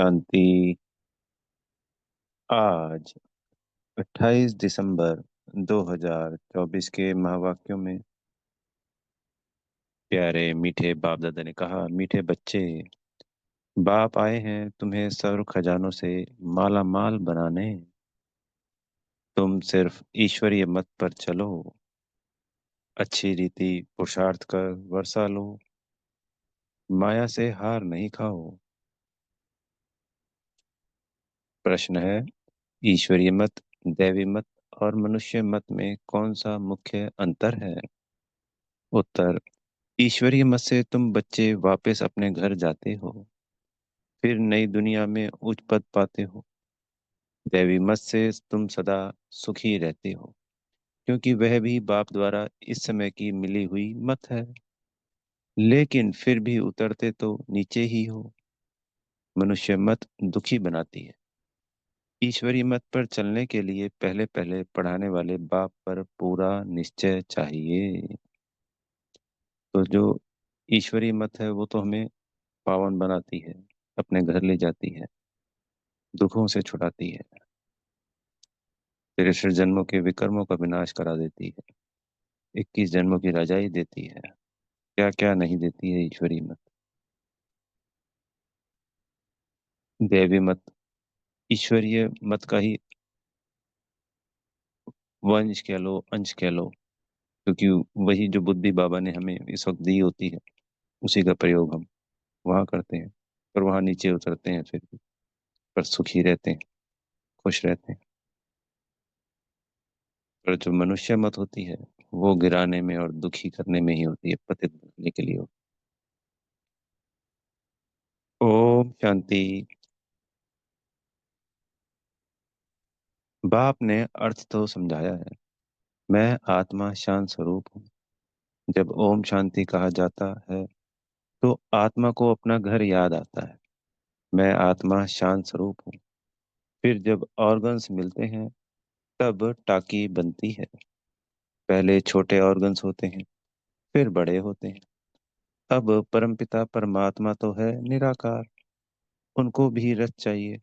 शांति। आज 28 दिसंबर 2024 के महावाक्यों में प्यारे मीठे बाप दादा ने कहा, मीठे बच्चे, बाप आए हैं तुम्हें सर्व खजानों से माला माल बनाने। तुम सिर्फ ईश्वरीय मत पर चलो, अच्छी रीति पुरुषार्थ कर वर्षा लो, माया से हार नहीं खाओ। प्रश्न है, ईश्वरीय मत, दैवी मत और मनुष्य मत में कौन सा मुख्य अंतर है? उत्तर, ईश्वरीय मत से तुम बच्चे वापस अपने घर जाते हो, फिर नई दुनिया में उच्च पद पाते हो। दैवी मत से तुम सदा सुखी रहते हो, क्योंकि वह भी बाप द्वारा इस समय की मिली हुई मत है। लेकिन फिर भी उतरते तो नीचे ही हो। मनुष्य मत दुखी बनाती है। ईश्वरीय मत पर चलने के लिए पहले पहले पढ़ाने वाले बाप पर पूरा निश्चय चाहिए। तो जो ईश्वरीय मत है वो तो हमें पावन बनाती है, अपने घर ले जाती है, दुखों से छुड़ाती है, तिरसठ जन्मों के विकर्मों का विनाश करा देती है, 21 जन्मों की रजाई देती है। क्या क्या नहीं देती है ईश्वरी मत। दैवी मत ईश्वरीय मत का ही वंश कह लो, अंश कह लो, क्योंकि वही जो बुद्धि बाबा ने हमें इस वक्त दी होती है, उसी का प्रयोग हम वहाँ करते हैं। पर वहाँ नीचे उतरते हैं फिर भी, पर सुखी रहते हैं, खुश रहते हैं। पर जो मनुष्य मत होती है वो गिराने में और दुखी करने में ही होती है, पतित बनने के लिए होती है। ओम शांति। बाप ने अर्थ तो समझाया है। मैं आत्मा शांत स्वरूप हूँ। जब ओम शांति कहा जाता है तो आत्मा को अपना घर याद आता है। मैं आत्मा शांत स्वरूप हूँ। फिर जब ऑर्गन्स मिलते हैं तब टाकी बनती है। पहले छोटे ऑर्गन्स होते हैं, फिर बड़े होते हैं। अब परमपिता परमात्मा तो है निराकार, उनको भी रस चाहिए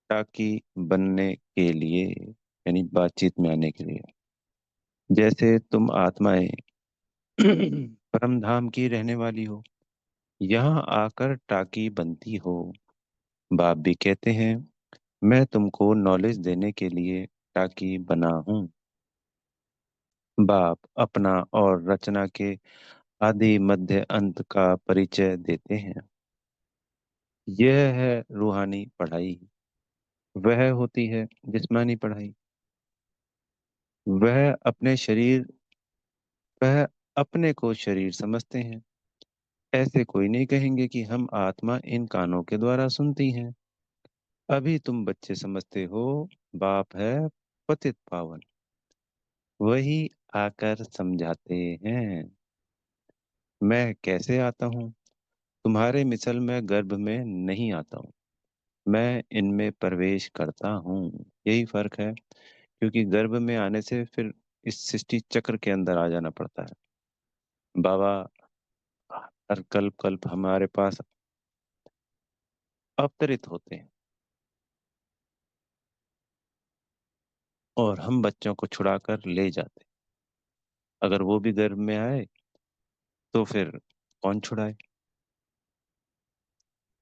टाकी बनने के लिए, यानी बातचीत में आने के लिए। जैसे तुम आत्माएं परम धाम की रहने वाली हो, यहाँ आकर टाकी बनती हो। बाप भी कहते हैं, मैं तुमको नॉलेज देने के लिए टाकी बना हूँ। बाप अपना और रचना के आदि मध्य अंत का परिचय देते हैं। यह है रूहानी पढ़ाई। वह होती है जिस्मानी पढ़ाई। वह अपने शरीर वह अपने को शरीर समझते हैं। ऐसे कोई नहीं कहेंगे कि हम आत्मा इन कानों के द्वारा सुनती हैं। अभी तुम बच्चे समझते हो बाप है पतित पावन, वही आकर समझाते हैं। मैं कैसे आता हूँ? तुम्हारे मिसल में गर्भ में नहीं आता हूँ, मैं इनमें प्रवेश करता हूँ। यही फर्क है, क्योंकि गर्भ में आने से फिर इस सृष्टि चक्र के अंदर आ जाना पड़ता है। बाबा हर कल्प कल्प हमारे पास अवतरित होते हैं और हम बच्चों को छुड़ाकर ले जाते हैं। अगर वो भी गर्भ में आए तो फिर कौन छुड़ाए?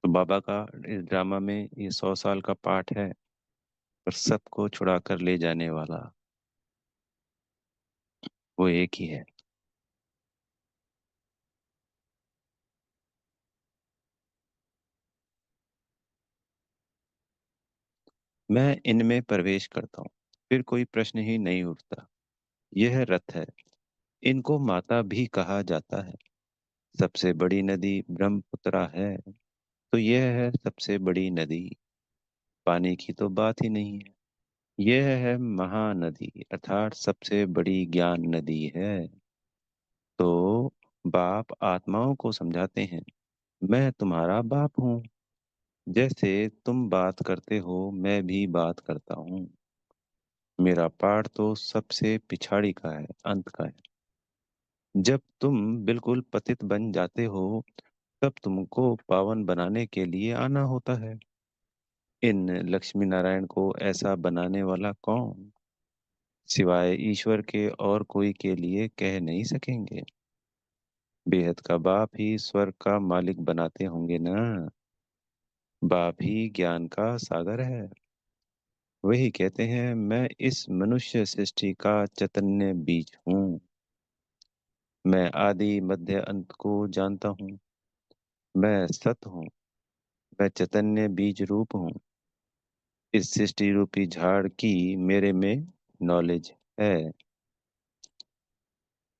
तो बाबा का इस ड्रामा में ये 100 साल का पाठ है, पर सबको छुड़ाकर ले जाने वाला वो एक ही है। मैं इनमें प्रवेश करता हूँ, फिर कोई प्रश्न ही नहीं उठता। यह रथ है। इनको माता भी कहा जाता है। सबसे बड़ी नदी ब्रह्मपुत्रा है, तो यह है सबसे बड़ी नदी। पानी की तो बात ही नहीं है। यह है महानदी, अर्थात सबसे बड़ी ज्ञान नदी है। तो बाप आत्माओं को समझाते हैं, मैं तुम्हारा बाप हूँ। जैसे तुम बात करते हो मैं भी बात करता हूँ। मेरा पाठ तो सबसे पिछाड़ी का है, अंत का है। जब तुम बिल्कुल पतित बन जाते हो तब तुमको पावन बनाने के लिए आना होता है। इन लक्ष्मी नारायण को ऐसा बनाने वाला कौन, सिवाय ईश्वर के और कोई के लिए कह नहीं सकेंगे। बेहद का बाप ही स्वर्ग का मालिक बनाते होंगे ना। बाप ही ज्ञान का सागर है। वही कहते हैं, मैं इस मनुष्य सृष्टि का चैतन्य बीज हूँ। मैं आदि मध्य अंत को जानता हूँ। मैं सत हूँ। मैं चैतन्य बीज रूप हूँ। इस सृष्टि रूपी झाड़ की मेरे में नॉलेज है।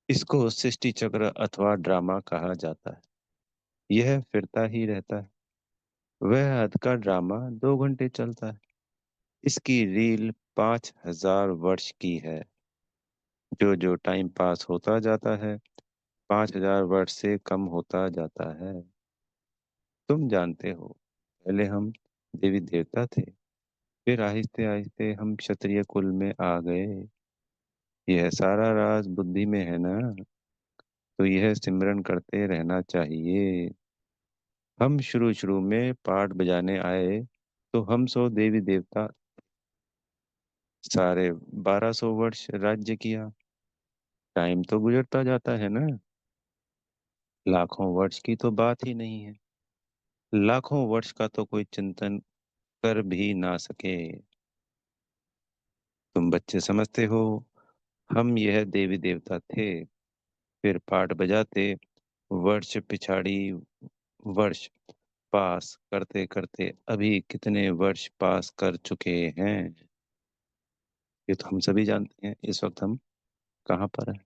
इसको सृष्टि चक्र अथवा ड्रामा कहा जाता है। यह फिरता ही रहता है। वह हद का ड्रामा 2 घंटे चलता है। इसकी रील 5,000 वर्ष की है। जो जो टाइम पास होता जाता है 5,000 वर्ष से कम होता जाता है। तुम जानते हो, पहले हम देवी देवता थे, फिर आहिस्ते आहिस्ते हम क्षत्रिय कुल में आ गए। यह सारा राज बुद्धि में है ना। तो यह सिमरन करते रहना चाहिए। हम शुरू शुरू में पाठ बजाने आए तो हम सौ देवी देवता, सारे 1,200 वर्ष राज्य किया। टाइम तो गुजरता जाता है ना। लाखों वर्ष की तो बात ही नहीं है। लाखों वर्ष का तो कोई चिंतन कर भी ना सके। तुम बच्चे समझते हो, हम यह देवी देवता थे, फिर पाठ बजाते, वर्ष पिछाड़ी वर्ष पास करते करते अभी कितने वर्ष पास कर चुके हैं, ये तो हम सभी जानते हैं। इस वक्त हम कहाँ पर हैं।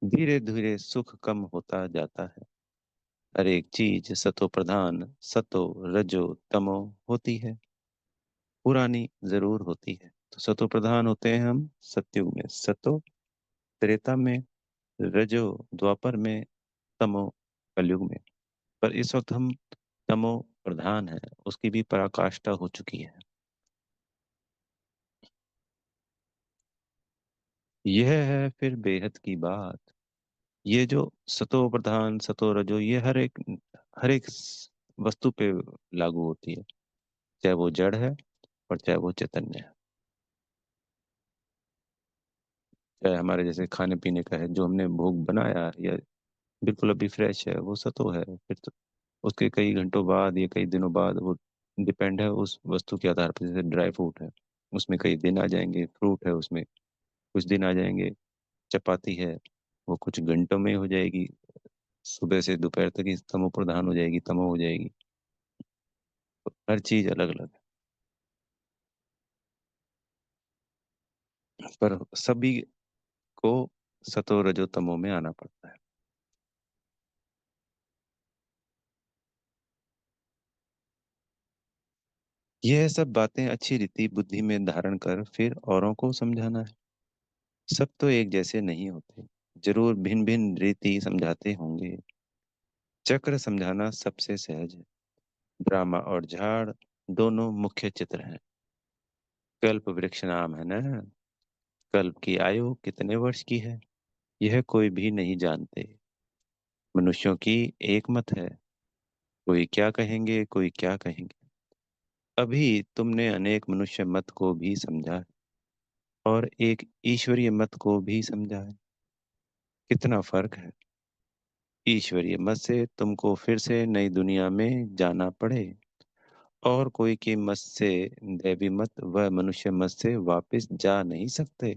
धीरे धीरे सुख कम होता जाता है। हर एक चीज सतो प्रधान, सतो रजो तमो होती है। पुरानी जरूर होती है। तो सतो प्रधान होते हैं हम सतयुग में, सतो त्रेता में, रजो द्वापर में, तमो कलयुग में। पर इस वक्त हम तमो प्रधान है, उसकी भी पराकाष्ठा हो चुकी है। यह है फिर बेहद की बात। ये जो सतो प्रधान सतो रजो, ये हर एक वस्तु पे लागू होती है, चाहे वो जड़ है और चाहे वो चैतन्य है। चाहे हमारे जैसे खाने पीने का है, जो हमने भोग बनाया या बिल्कुल अभी फ्रेश है, वो सतो है। फिर तो उसके कई घंटों बाद या कई दिनों बाद वो डिपेंड है उस वस्तु के आधार पर। जैसे ड्राई फ्रूट है, उसमें कई दिन आ जाएंगे। फ्रूट है, उसमें कुछ दिन आ जाएंगे। चपाती है, वो कुछ घंटों में हो जाएगी। सुबह से दोपहर तक ही तमो प्रधान हो जाएगी, तमो हो जाएगी। तो हर चीज अलग अलग है, पर सभी को सतो रजो तमो में आना पड़ता है। यह सब बातें अच्छी रीति बुद्धि में धारण कर फिर औरों को समझाना है। सब तो एक जैसे नहीं होते, जरूर भिन्न भिन्न रीति समझाते होंगे। चक्र समझाना सबसे सहज है। ड्रामा और झाड़ दोनों मुख्य चित्र हैं। कल्प वृक्ष नाम है ना। कल्प की आयु कितने वर्ष की है, यह कोई भी नहीं जानते। मनुष्यों की एक मत है। कोई क्या कहेंगे, कोई क्या कहेंगे। अभी तुमने अनेक मनुष्य मत को भी समझा है और एक ईश्वरीय मत को भी समझा है। कितना फर्क है। ईश्वरीय मत से तुमको फिर से नई दुनिया में जाना पड़े, और कोई की मत से, दैवी मत व मनुष्य मत से वापस जा नहीं सकते।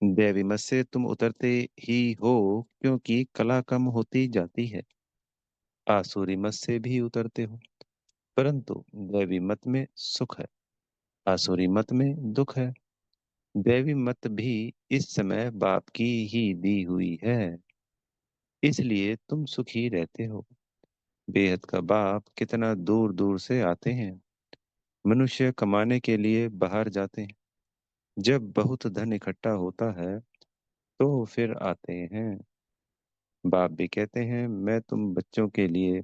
दैवी मत से तुम उतरते ही हो, क्योंकि कला कम होती जाती है। आसुरी मत से भी उतरते हो, परंतु दैवी मत में सुख है, आसुरी मत में दुख है। दैवी मत भी इस समय बाप की ही दी हुई है, इसलिए तुम सुखी रहते हो। बेहद का बाप कितना दूर दूर से आते हैं। मनुष्य कमाने के लिए बाहर जाते हैं। जब बहुत धन इकट्ठा होता है तो फिर आते हैं। बाप भी कहते हैं, मैं तुम बच्चों के लिए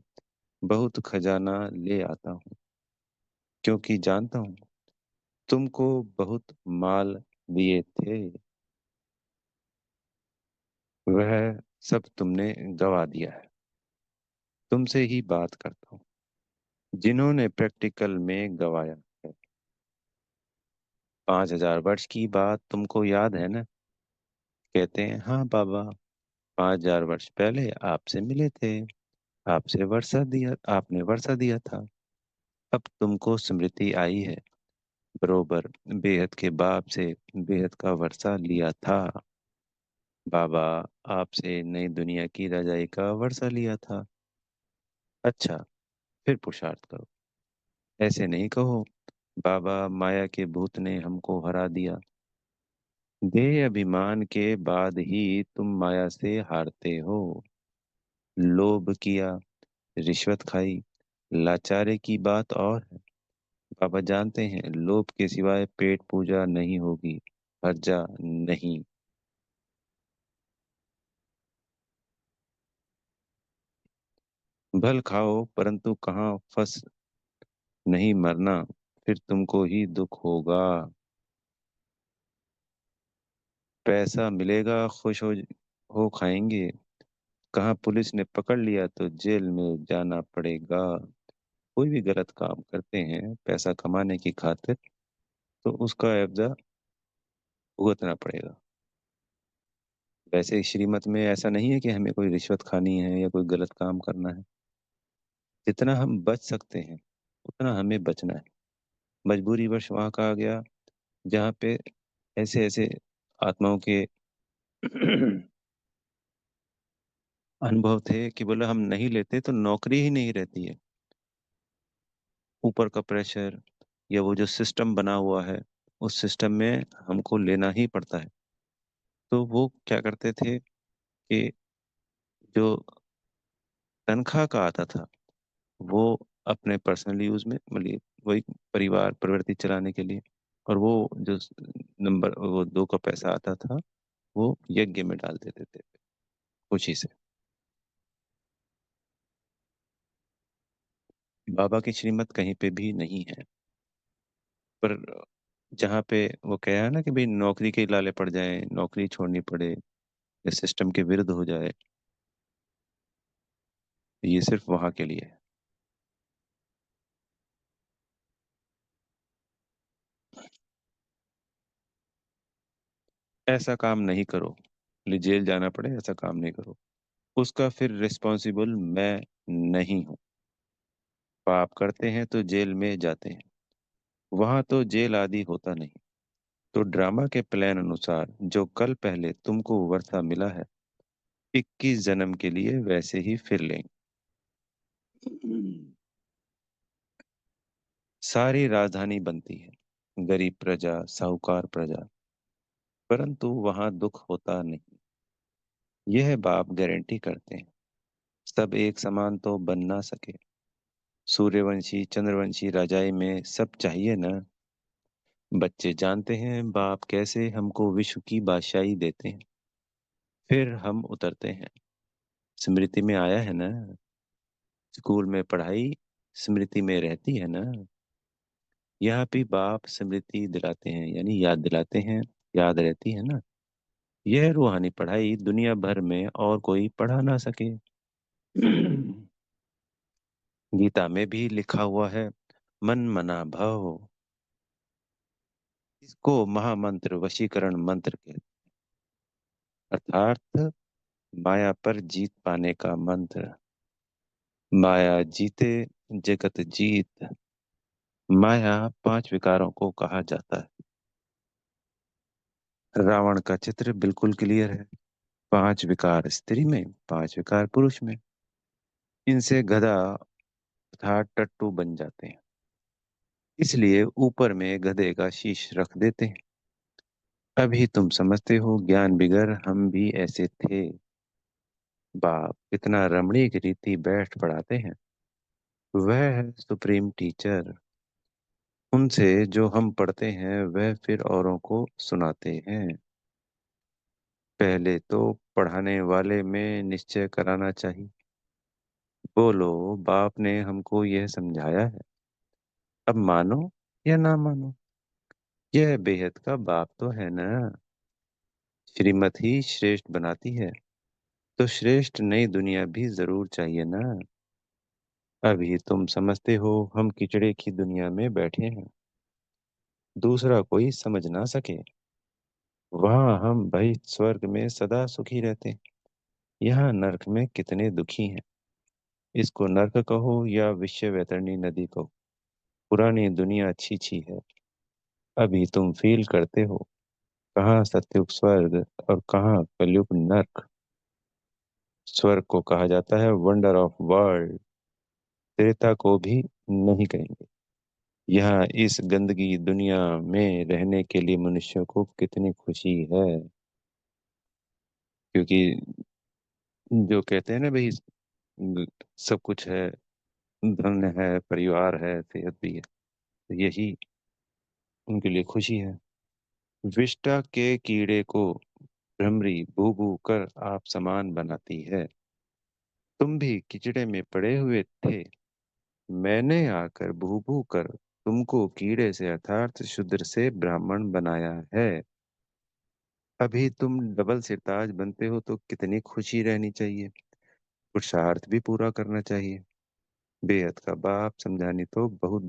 बहुत खजाना ले आता हूँ, क्योंकि जानता हूँ तुमको बहुत माल दिए थे। वह सब तुमने गवा दिया है। तुमसे ही बात करता हूँ, जिन्होंने प्रैक्टिकल में गवाया है। 5,000 वर्ष की बात तुमको याद है ना? कहते हैं हाँ बाबा, 5,000 वर्ष पहले आपसे मिले थे। आपसे वर्षा दिया, आपने वर्षा दिया था। अब तुमको स्मृति आई है, बरोबर बेहद के बाप से बेहद का वर्षा लिया था। बाबा, आपसे नई दुनिया की रजाई का वर्षा लिया था। अच्छा, फिर पुरुषार्थ करो। ऐसे नहीं कहो, बाबा माया के भूत ने हमको हरा दिया। देह अभिमान के बाद ही तुम माया से हारते हो। लोभ किया, रिश्वत खाई, लाचारी की बात और है। बाबा जानते हैं लोभ के सिवाय पेट पूजा नहीं होगी। हर्जा नहीं। भल खाओ परंतु कहाँ फंस नहीं मरना, फिर तुमको ही दुख होगा। पैसा मिलेगा खुश हो खाएंगे, कहाँ पुलिस ने पकड़ लिया तो जेल में जाना पड़ेगा। कोई भी गलत काम करते हैं पैसा कमाने की खातिर, तो उसका एवजा भुगतना पड़ेगा। वैसे श्रीमत में ऐसा नहीं है कि हमें कोई रिश्वत खानी है या कोई गलत काम करना है। जितना हम बच सकते हैं उतना हमें बचना है। मजबूरी वश वहां कहा गया जहाँ पे ऐसे ऐसे आत्माओं के अनुभव थे कि बोला हम नहीं लेते तो नौकरी ही नहीं रहती है। ऊपर का प्रेशर या वो जो सिस्टम बना हुआ है, उस सिस्टम में हमको लेना ही पड़ता है। तो वो क्या करते थे कि जो तनख्वाह का आता था वो अपने पर्सनल यूज में, मतलब वही परिवार प्रवृत्ति चलाने के लिए, और वो जो नंबर वो 2 का पैसा आता था वो यज्ञ में डाल देते थे खुशी से। बाबा की श्रीमत कहीं पे भी नहीं है। पर जहाँ पे वो कहा है ना कि भाई नौकरी के लाले पड़ जाए, नौकरी छोड़नी पड़े या सिस्टम के विरुद्ध हो जाए, ये सिर्फ वहां के लिए है। ऐसा काम नहीं करो, लिए जेल जाना पड़े ऐसा काम नहीं करो। उसका फिर रिस्पॉन्सिबल मैं नहीं हूँ। पाप करते हैं तो जेल में जाते हैं, वहां तो जेल आदि होता नहीं। तो ड्रामा के प्लान अनुसार जो कल पहले तुमको वर्षा मिला है, 21 जन्म के लिए वैसे ही फिर लेंगे। सारी राजधानी बनती है, गरीब प्रजा साहूकार प्रजा, परंतु वहां दुख होता नहीं। यह बाप गारंटी करते हैं। सब एक समान तो बन ना सके। सूर्यवंशी चंद्रवंशी राजाई में सब चाहिए ना। बच्चे जानते हैं बाप कैसे हमको विश्व की बादशाही देते हैं। फिर हम उतरते हैं। स्मृति में आया है ना, स्कूल में पढ़ाई स्मृति में रहती है ना। यहाँ भी बाप स्मृति दिलाते हैं, यानी याद दिलाते हैं, याद रहती है ना। यह रूहानी पढ़ाई दुनिया भर में और कोई पढ़ा ना सके। गीता में भी लिखा हुआ है, मन मना भव। इसको महामंत्र वशीकरण मंत्र कहते हैं, अर्थात माया पर जीत पाने का मंत्र। माया जीते जगत जीत। माया 5 विकारों को कहा जाता है। रावण का चित्र बिल्कुल क्लियर है। 5 विकार स्त्री में, 5 विकार पुरुष में। इनसे गधा अर्थात टट्टू बन जाते हैं, इसलिए ऊपर में गधे का शीश रख देते हैं। अभी तुम समझते हो ज्ञान बिगर हम भी ऐसे थे। बाप कितना रमणीक रीति बैठ पढ़ाते हैं। वह है सुप्रीम टीचर। उनसे जो हम पढ़ते हैं वह फिर औरों को सुनाते हैं। पहले तो पढ़ाने वाले में निश्चय कराना चाहिए। बोलो, बाप ने हमको यह समझाया है, अब मानो या ना मानो, यह बेहद का बाप तो है ना। श्रीमत ही श्रेष्ठ बनाती है। तो श्रेष्ठ नई दुनिया भी जरूर चाहिए ना। अभी तुम समझते हो हम किचड़े की दुनिया में बैठे हैं, दूसरा कोई समझ ना सके। वहां हम भाई स्वर्ग में सदा सुखी रहते, यहाँ नरक में कितने दुखी हैं। इसको नरक कहो या विश्व वैतरणी नदी कहो, पुरानी दुनिया अच्छी छी है। अभी तुम फील करते हो कहाँ सतयुग स्वर्ग और कहाँ कलयुग नर्क। स्वर्ग को कहा जाता है वंडर ऑफ वर्ल्ड, त्रेता को भी नहीं कहेंगे। यहाँ इस गंदगी दुनिया में रहने के लिए मनुष्यों को कितनी खुशी है। क्योंकि जो कहते हैं ना भाई, सब कुछ है, धन है, परिवार है, सेहत भी है, तो यही उनके लिए खुशी है। विष्टा के कीड़े को भ्रमरी भू भू कर आप समान बनाती है। तुम भी किचड़े में पड़े हुए थे, मैंने आकर भू भू कर तुमको कीड़े से अर्थात शूद्र से ब्राह्मण बनाया है। अभी तुम डबल सिरताज बनते हो तो कितनी खुशी रहनी चाहिए, पुरुषार्थ भी पूरा करना चाहिए। बेहद का बाप समझानी तो बहुत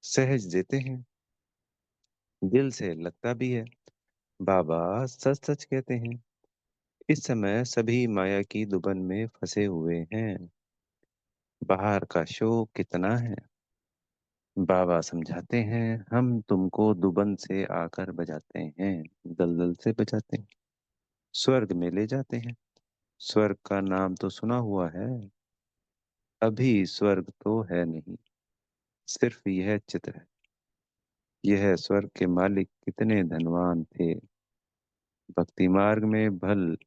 सहज देते हैं, दिल से लगता भी है। बाबा सच सच कहते हैं, इस समय सभी माया की दुबन में फंसे हुए हैं। बाहर का शो कितना है। बाबा समझाते हैं, हम तुमको दुबन से आकर बजाते हैं, दलदल से बजाते हैं, स्वर्ग में ले जाते हैं। स्वर्ग का नाम तो सुना हुआ है, अभी स्वर्ग तो है नहीं, सिर्फ यह चित्र है। यह स्वर्ग के मालिक कितने धनवान थे, भक्ति मार्ग में भल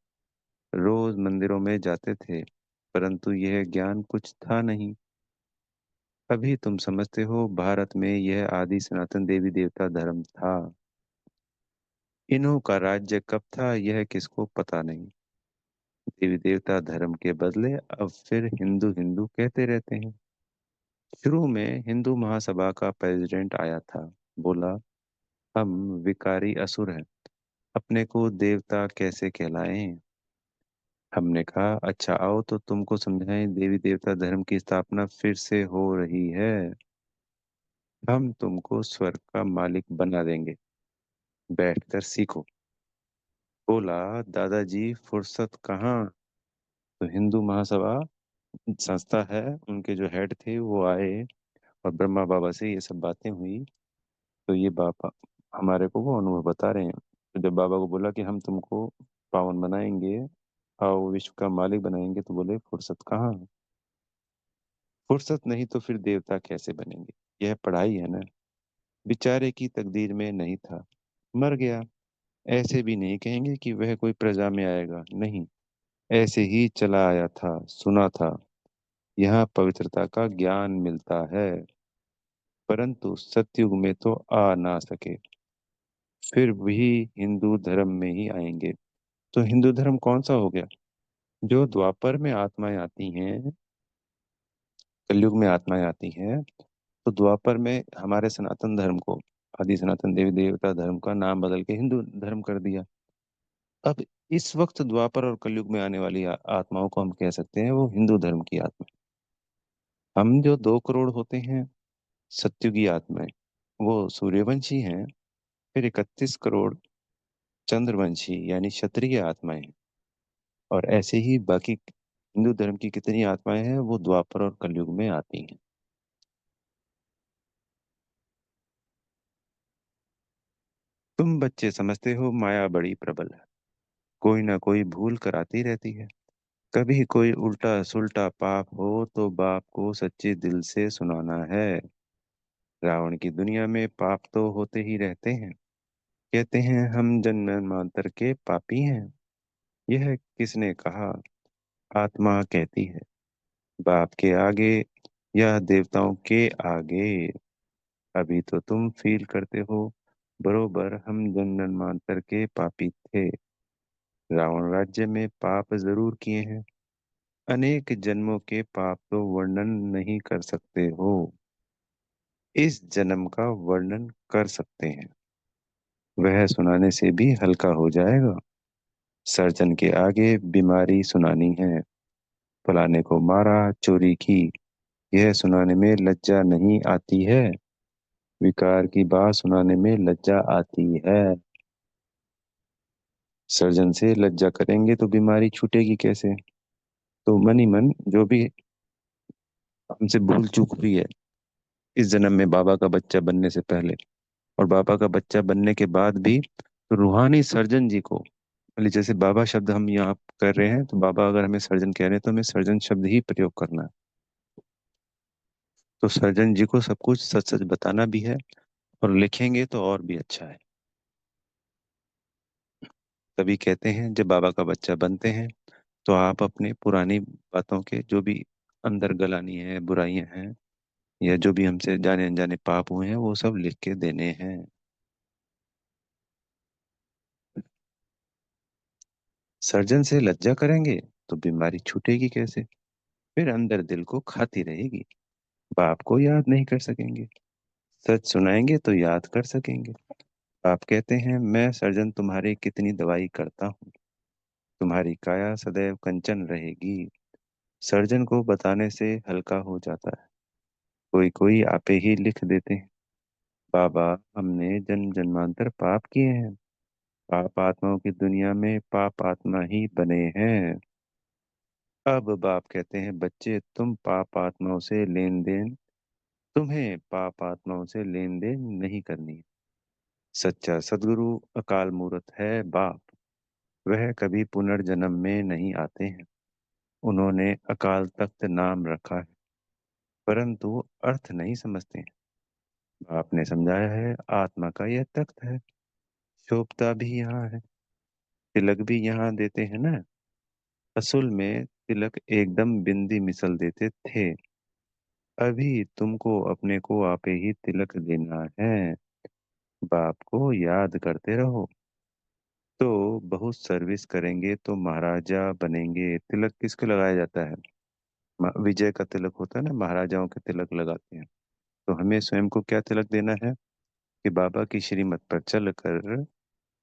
रोज मंदिरों में जाते थे, परंतु यह ज्ञान कुछ था नहीं। अभी तुम समझते हो भारत में यह आदि सनातन देवी देवता धर्म था। इन्हों का राज्य कब था यह किसको पता नहीं। देवी देवता धर्म के बदले अब फिर हिंदू हिंदू कहते रहते हैं। शुरू में हिंदू महासभा का प्रेसिडेंट आया था, बोला हम विकारी असुर हैं, अपने को देवता कैसे कहलाएं। हमने कहा अच्छा आओ तो तुमको समझाएं, देवी देवता धर्म की स्थापना फिर से हो रही है। हम तुमको स्वर्ग का मालिक बना देंगे, बैठकर सीखो। बोला दादाजी फुर्सत कहाँ। तो हिंदू महासभा संस्था है, उनके जो हेड थे वो आए और ब्रह्मा बाबा से ये सब बातें हुई। तो ये बाबा हमारे को वो अनुभव बता रहे हैं। तो जब बाबा को बोला कि हम तुमको पावन बनाएंगे और विश्व का मालिक बनाएंगे, तो बोले फुर्सत कहाँ। फुर्सत नहीं तो फिर देवता कैसे बनेंगे, यह पढ़ाई है ना। बेचारे की तकदीर में नहीं था, मर गया। ऐसे भी नहीं कहेंगे कि वह कोई प्रजा में आएगा, नहीं, ऐसे ही चला आया था, सुना था यहाँ पवित्रता का ज्ञान मिलता है, परंतु सतयुग में तो आ ना सके, फिर भी हिंदू धर्म में ही आएंगे। तो हिंदू धर्म कौन सा हो गया, जो द्वापर में आत्माएं आती हैं, कलयुग में आत्माएं आती हैं। तो द्वापर में हमारे सनातन धर्म को, आदि सनातन देवी देवता धर्म का नाम बदल के हिंदू धर्म कर दिया। अब इस वक्त द्वापर और कलयुग में आने वाली आत्माओं को हम कह सकते हैं वो हिंदू धर्म की आत्मा। हम जो 2 करोड़ होते हैं सत्युगी आत्माएं, वो सूर्यवंशी हैं। फिर 31 करोड़ चंद्रवंशी यानी क्षत्रिय आत्माएं हैं। और ऐसे ही बाकी हिंदू धर्म की कितनी आत्माएं हैं वो द्वापर और कलयुग में आती हैं। तुम बच्चे समझते हो माया बड़ी प्रबल है, कोई ना कोई भूल कराती रहती है। कभी कोई उल्टा सुल्टा पाप हो तो बाप को सच्चे दिल से सुनाना है। रावण की दुनिया में पाप तो होते ही रहते हैं, कहते हैं हम जन्म जन्मांतर के पापी हैं। यह किसने कहा, आत्मा कहती है, बाप के आगे या देवताओं के आगे। अभी तो तुम फील करते हो बरोबर हम जन्म जन्मांतर के पापी थे। रावण राज्य में पाप जरूर किए हैं, अनेक जन्मों के पाप तो वर्णन नहीं कर सकते हो, इस जन्म का वर्णन कर सकते हैं, वह सुनाने से भी हल्का हो जाएगा। सर्जन के आगे बीमारी सुनानी है। फलाने को मारा, चोरी की, यह सुनाने में लज्जा नहीं आती है। विकार की बात सुनाने में लज्जा आती है। सर्जन से लज्जा करेंगे तो बीमारी छूटेगी कैसे? तो मन ही मन जो भी हमसे भूल चूक हुई है इस जन्म में बाबा का बच्चा बनने से पहले और बाबा का बच्चा बनने के बाद भी, तो रूहानी सर्जन जी को, मतलब जैसे बाबा शब्द हम यहाँ कर रहे हैं, तो बाबा अगर हमें सर्जन कह रहे हैं तो हमें सर्जन शब्द ही प्रयोग करना है। तो सर्जन जी को सब कुछ सच सच बताना भी है, और लिखेंगे तो और भी अच्छा है। तभी कहते हैं जब बाबा का बच्चा बनते हैं तो आप अपने पुरानी बातों के जो भी अंदर गलानी है, बुराइयां हैं, या जो भी हमसे जाने अनजाने पाप हुए हैं, वो सब लिख के देने हैं। सर्जन से लज्जा करेंगे तो बीमारी छूटेगी कैसे? फिर अंदर दिल को खाती रहेगी। बाप को याद नहीं कर सकेंगे। सच सुनाएंगे तो याद कर सकेंगे। आप कहते हैं मैं सर्जन तुम्हारी कितनी दवाई करता हूँ, तुम्हारी काया सदैव कंचन रहेगी। सर्जन को बताने से हल्का हो जाता है। कोई कोई आपे ही लिख देते हैं, बाबा हमने जन्म जन्मांतर पाप किए हैं, पाप आत्माओं की दुनिया में पाप आत्मा ही बने हैं। अब बाप कहते हैं बच्चे तुम पाप आत्माओं से लेन देन, तुम्हें पाप आत्माओं से लेन देन नहीं करनी। सच्चा सदगुरु अकाल मूर्त है बाप, वह कभी पुनर्जन्म में नहीं आते हैं। उन्होंने अकाल तख्त नाम रखा है, परंतु अर्थ नहीं समझते हैं। आपने समझाया है आत्मा का यह तख्त है, शोभता भी यहाँ है, तिलक भी यहाँ देते हैं ना। असल में तिलक एकदम बिंदी मिसल देते थे, अभी तुमको अपने को आपे ही तिलक देना है। बाप को याद करते रहो। तो बहुत सर्विस करेंगे तो महाराजा बनेंगे। तिलक किसको लगाया जाता है? विजय का तिलक होता है ना, महाराजाओं के तिलक लगाते हैं। तो हमें स्वयं को क्या तिलक देना है कि बाबा की श्रीमत पर चलकर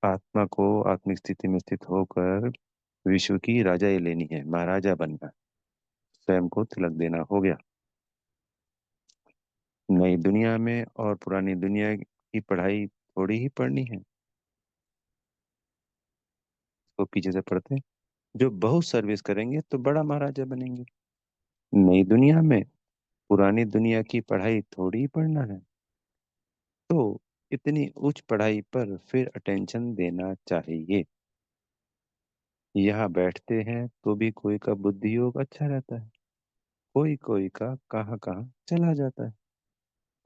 आत्मा को आत्मिक स्थिति में स्थित होकर विश्व की राजा ये लेनी है, महाराजा बनना है। स्वयं को तिलक देना हो गया। नई दुनिया में और पुरानी दुनिया की पढ़ाई थोड़ी ही पढ़नी है, तो पीछे से पढ़ते हैं। जो बहुत सर्विस करेंगे तो बड़ा महाराजा बनेंगे। नई दुनिया में पुरानी दुनिया की पढ़ाई थोड़ी ही पढ़ना है, तो इतनी उच्च पढ़ाई पर फिर अटेंशन देना चाहिए। यहाँ बैठते हैं तो भी कोई का बुद्धि योग अच्छा रहता है, कोई कोई का कहाँ कहाँ चला जाता है।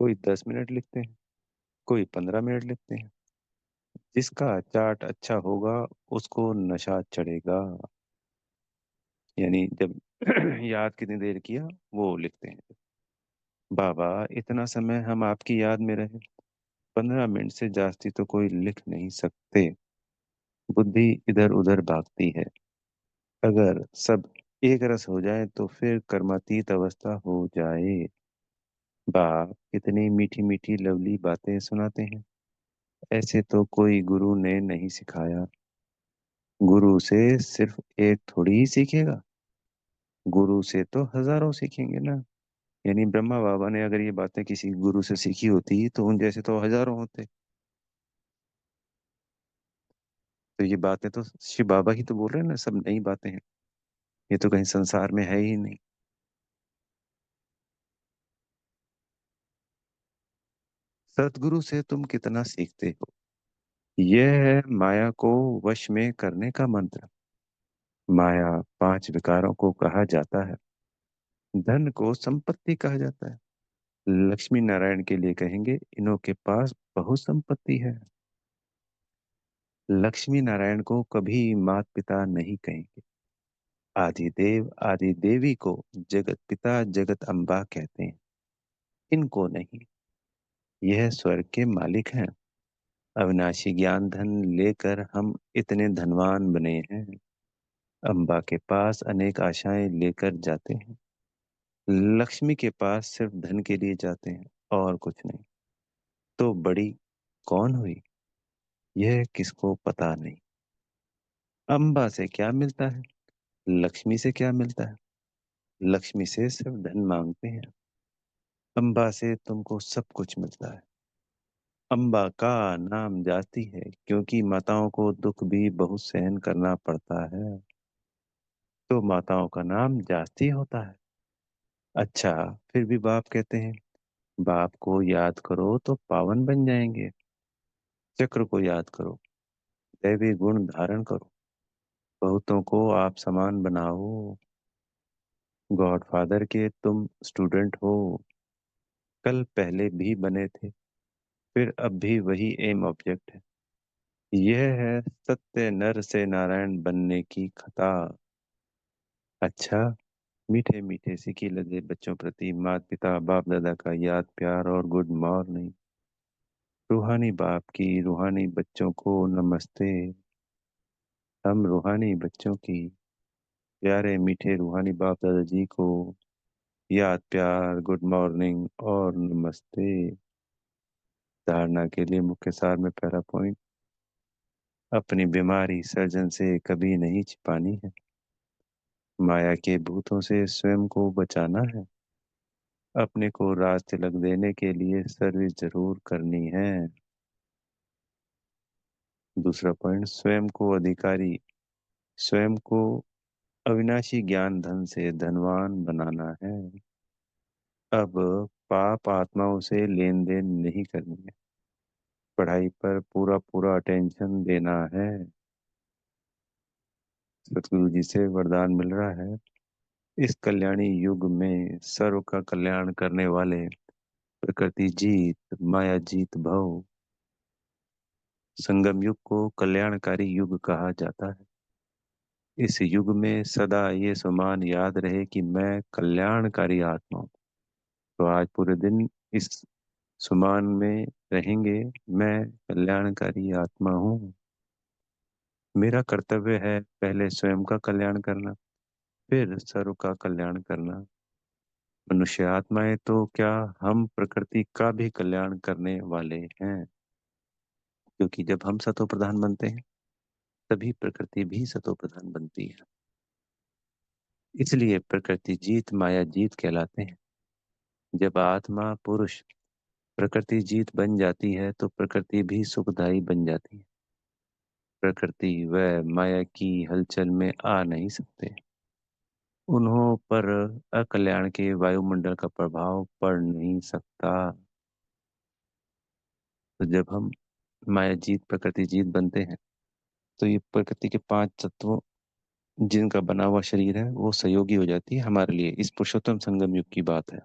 कोई 10 मिनट लिखते हैं, कोई 15 मिनट लिखते हैं। जिसका चार्ट अच्छा होगा उसको नशा चढ़ेगा। यानी जब याद कितनी देर किया वो लिखते हैं। बाबा इतना समय हम आपकी याद में रहे, 15 मिनट से जास्ती तो कोई लिख नहीं सकते। बुद्धि इधर उधर भागती है। अगर सब एक रस हो जाए तो फिर कर्मातीत अवस्था हो जाए। बाप कितनी मीठी मीठी लवली बातें सुनाते हैं। ऐसे तो कोई गुरु ने नहीं सिखाया। गुरु से सिर्फ एक थोड़ी ही सीखेगा, गुरु से तो हजारों सीखेंगे ना। यानी ब्रह्मा बाबा ने अगर ये बातें किसी गुरु से सीखी होती तो उन जैसे तो हजारों होते। तो ये बातें तो शिव बाबा ही तो बोल रहे हैं ना, सब नई बातें हैं। ये तो कहीं संसार में है ही नहीं। सतगुरु से तुम कितना सीखते हो, यह है माया को वश में करने का मंत्र। माया 5 विकारों को कहा जाता है। धन को संपत्ति कहा जाता है। लक्ष्मी नारायण के लिए कहेंगे इन्हों के पास बहुत संपत्ति है। लक्ष्मी नारायण को कभी मात पिता नहीं कहेंगे। आदिदेव आदि देवी को जगत पिता जगत अम्बा कहते हैं, इनको नहीं। यह स्वर्ग के मालिक हैं। अविनाशी ज्ञान धन लेकर हम इतने धनवान बने हैं। अम्बा के पास अनेक आशाएं लेकर जाते हैं। लक्ष्मी के पास सिर्फ धन के लिए जाते हैं और कुछ नहीं। तो बड़ी कौन हुई, यह किसको पता नहीं। अम्बा से क्या मिलता है? लक्ष्मी से क्या मिलता है? लक्ष्मी से सब धन मांगते हैं। अम्बा से तुमको सब कुछ मिलता है। अम्बा का नाम जाति है क्योंकि माताओं को दुख भी बहुत सहन करना पड़ता है, तो माताओं का नाम जाति होता है। अच्छा, फिर भी बाप कहते हैं। बाप को याद करो तो पावन बन जाएंगे। चक्र को याद करो, दैवी गुण धारण करो, बहुतों को आप समान बनाओ। गॉडफादर के तुम स्टूडेंट हो। कल पहले भी बने थे, फिर अब भी वही एम ऑब्जेक्ट है। यह है सत्य नर से नारायण बनने की खता। अच्छा, मीठे मीठे सिकी लगे बच्चों प्रति माता पिता बाप दादा का याद प्यार और गुड मॉर्निंग। रूहानी बाप की रूहानी बच्चों को नमस्ते। हम रूहानी बच्चों की प्यारे मीठे रूहानी बाप दादाजी को याद प्यार गुड मॉर्निंग और नमस्ते। धारणा के लिए मुख्य सार में पहला पॉइंट, अपनी बीमारी सर्जन से कभी नहीं छिपानी है। माया के भूतों से स्वयं को बचाना है। अपने को राज तिलक देने के लिए सर्विस जरूर करनी है। दूसरा पॉइंट, स्वयं को अधिकारी, स्वयं को अविनाशी ज्ञान धन से धनवान बनाना है। अब पाप आत्माओं से लेन देन नहीं करनी है, पढ़ाई पर पूरा पूरा अटेंशन देना है। सतगुरु जी से वरदान मिल रहा है, इस कल्याणी युग में सर्व का कल्याण करने वाले प्रकृति जीत माया जीत भव। संगम युग को कल्याणकारी युग कहा जाता है। इस युग में सदा ये सुमान याद रहे कि मैं कल्याणकारी आत्मा हूँ। तो आज पूरे दिन इस सुमान में रहेंगे, मैं कल्याणकारी आत्मा हूँ। मेरा कर्तव्य है पहले स्वयं का कल्याण करना, फिर सर्व का कल्याण करना। मनुष्य आत्माएं तो क्या, हम प्रकृति का भी कल्याण करने वाले हैं, क्योंकि जब हम सतो प्रधान बनते हैं तभी प्रकृति भी सतो प्रधान बनती है। इसलिए प्रकृति जीत माया जीत कहलाते हैं। जब आत्मा पुरुष प्रकृति जीत बन जाती है तो प्रकृति भी सुखदायी बन जाती है। प्रकृति व माया की हलचल में आ नहीं सकते। उन्हों पर अकल्याण के वायुमंडल का प्रभाव पड़ नहीं सकता। तो जब हम माया जीत प्रकृति जीत बनते हैं तो ये प्रकृति के पांच तत्वों जिनका बना हुआ शरीर है वो सहयोगी हो जाती है हमारे लिए। इस पुरुषोत्तम संगम युग की बात है।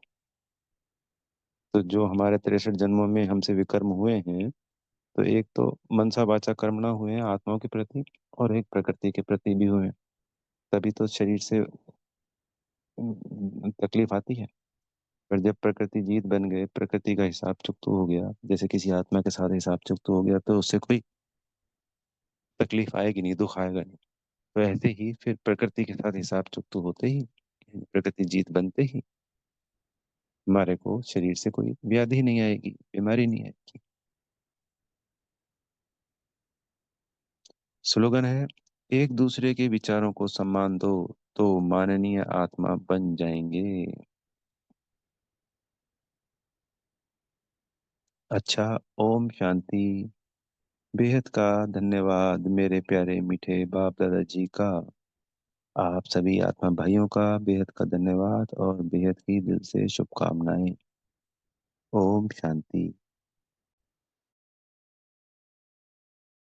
तो जो हमारे 63 जन्मों में हमसे विकर्म हुए हैं, तो एक तो मनसा वाचा कर्मणा हुए हैं आत्माओं के प्रति, और एक प्रकृति के प्रति भी हुए हैं। तभी तो शरीर से तकलीफ आती है। पर जब प्रकृति जीत बन गए, प्रकृति का हिसाब चुकता हो गया, जैसे किसी आत्मा के साथ हिसाब चुकता हो गया, तो उससे कोई तकलीफ आएगी नहीं, दुख आएगा नहीं। तो ऐसे ही फिर प्रकृति के साथ हिसाब चुकता होते ही, प्रकृति जीत बनते ही हमारे को शरीर से कोई व्याधि नहीं आएगी, बीमारी नहीं आएगी। स्लोगन है, एक दूसरे के विचारों को सम्मान दो तो माननीय आत्मा बन जाएंगे। अच्छा, ओम शांति। बेहद का धन्यवाद मेरे प्यारे मीठे बाप दादाजी का। आप सभी आत्मा भाइयों का बेहद का धन्यवाद और बेहद की दिल से शुभकामनाएं। ओम शांति।